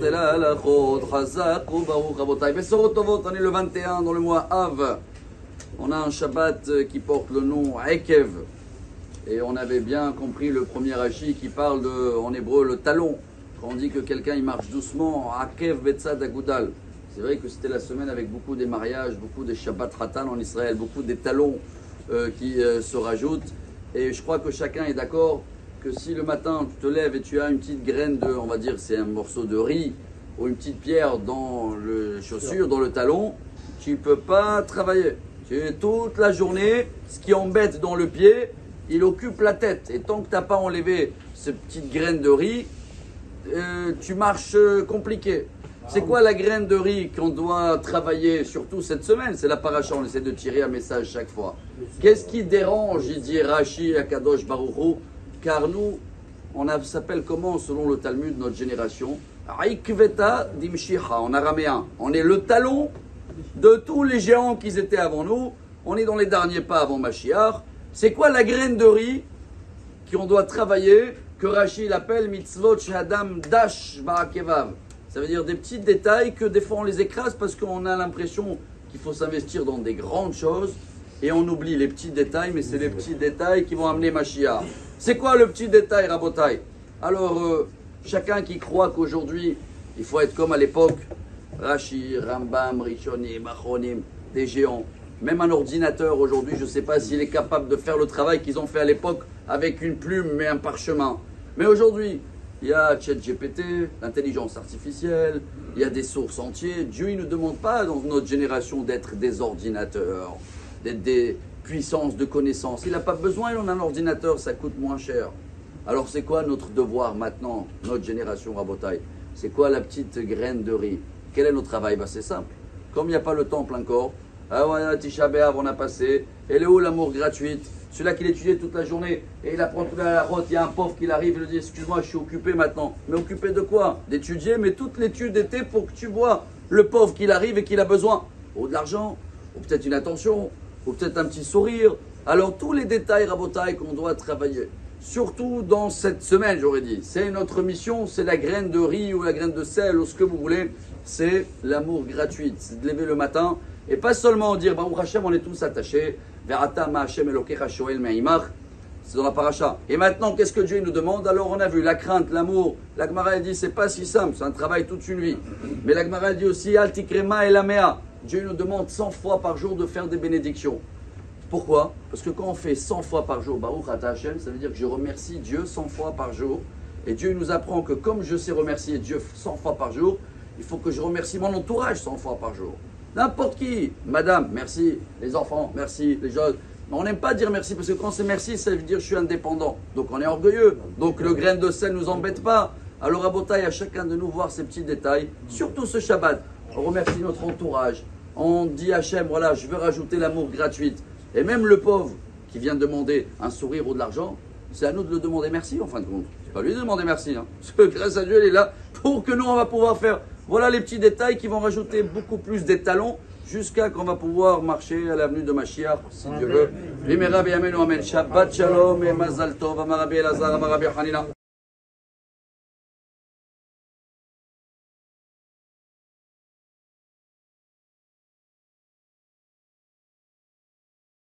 et la halachot. Chazak ou baruch rabotai. Besorot tovot, on est le 21 dans le mois Av. On a un Shabbat qui porte le nom Ekev. Et on avait bien compris le premier Rashi qui parle de, en hébreu, le talon. Quand on dit que quelqu'un il marche doucement, Akev Betzad Agudal. C'est vrai que c'était la semaine avec beaucoup des mariages, beaucoup des Shabbat Ratan en Israël, beaucoup des talons qui se rajoutent. Et je crois que chacun est d'accord que si le matin tu te lèves et tu as une petite graine de, on va dire c'est un morceau de riz ou une petite pierre dans le chaussure, dans le talon, tu ne peux pas travailler. Toute la journée, ce qui embête dans le pied, il occupe la tête. Et tant que tu n'as pas enlevé cette petite graine de riz, tu marches compliqué. C'est quoi la graine de riz qu'on doit travailler, surtout cette semaine? C'est la paracha, on essaie de tirer un message chaque fois. Qu'est-ce qui dérange, il dit Rashi à Kadosh Baruch Hu? Car nous, on s'appelle comment selon le Talmud, notre génération? Aikveta dimshicha, en araméen. On est le talon de tous les géants qui étaient avant nous. On est dans les derniers pas avant Mashiach. C'est quoi la graine de riz qu'on doit travailler, que Rashi l'appelle mitzvot shadam dash ba'akevav? Ça veut dire des petits détails que des fois on les écrase parce qu'on a l'impression qu'il faut s'investir dans des grandes choses et on oublie les petits détails, mais c'est les petits détails qui vont amener Mashiach. C'est quoi le petit détail, Rabotai? Alors, chacun qui croit qu'aujourd'hui, il faut être comme à l'époque, Rashi, Rambam, Rishonim, Achronim, des géants. Même un ordinateur aujourd'hui, je ne sais pas s'il est capable de faire le travail qu'ils ont fait à l'époque avec une plume et un parchemin. Mais aujourd'hui, il y a ChatGPT, l'intelligence artificielle, il y a des sources entières. Dieu il ne nous demande pas dans notre génération d'être des ordinateurs, d'être des puissances de connaissances. Il n'a pas besoin, il en a un ordinateur, ça coûte moins cher. Alors c'est quoi notre devoir maintenant, notre génération Rabotai? C'est quoi la petite graine de riz? Quel est notre travail? C'est simple. Comme il n'y a pas le temple encore, Tisha B'Av on a passé, et est où l'amour gratuite? Celui-là qui l'étudiait toute la journée, et il apprend toute la route, il y a un pauvre qui arrive, il lui dit excuse-moi, je suis occupé maintenant. Mais occupé de quoi? D'étudier, mais toute l'étude était pour que tu vois le pauvre qui arrive et qu'il a besoin. Ou de l'argent, ou peut-être une attention, ou peut-être un petit sourire. Alors tous les détails rabotailles qu'on doit travailler. Surtout dans cette semaine, j'aurais dit. C'est notre mission, c'est la graine de riz ou la graine de sel ou ce que vous voulez. C'est l'amour gratuit. C'est de lever le matin et pas seulement dire Baruch Hashem, on est tous attachés. Verata ma Hashem Elokecha Shoel Me'imach. C'est dans la paracha. Et maintenant, qu'est-ce que Dieu nous demande? Alors on a vu la crainte, l'amour. La Gemara dit c'est pas si simple, c'est un travail toute une vie. Mais la Gemara dit aussi Al Tikrema Elamea. Dieu nous demande 100 fois par jour de faire des bénédictions. Pourquoi? Parce que quand on fait 100 fois par jour, Baruch Ata Hashem, ça veut dire que je remercie Dieu 100 fois par jour. Et Dieu nous apprend que comme je sais remercier Dieu 100 fois par jour, il faut que je remercie mon entourage 100 fois par jour. N'importe qui. Madame, merci. Les enfants, merci. Les jeunes. Mais on n'aime pas dire merci parce que quand c'est merci, ça veut dire je suis indépendant. Donc on est orgueilleux. Donc le grain de sel ne nous embête pas. Alors à Botaï, à chacun de nous voir ces petits détails. Surtout ce Shabbat. On remercie notre entourage. On dit à Hachem, voilà, je veux rajouter l'amour gratuit. Et même le pauvre qui vient demander un sourire ou de l'argent, c'est à nous de le demander merci en fin de compte. C'est pas lui de demander merci. Hein. Parce que grâce à Dieu, il est là pour que nous, on va pouvoir faire. Voilà les petits détails qui vont rajouter beaucoup plus d'étalons jusqu'à qu'on va pouvoir marcher à l'avenue de Mashiach, si Dieu veut. Shabbat shalom et mazal tov, Amar Rabbi Elazar, Amar Rabbi Hanina.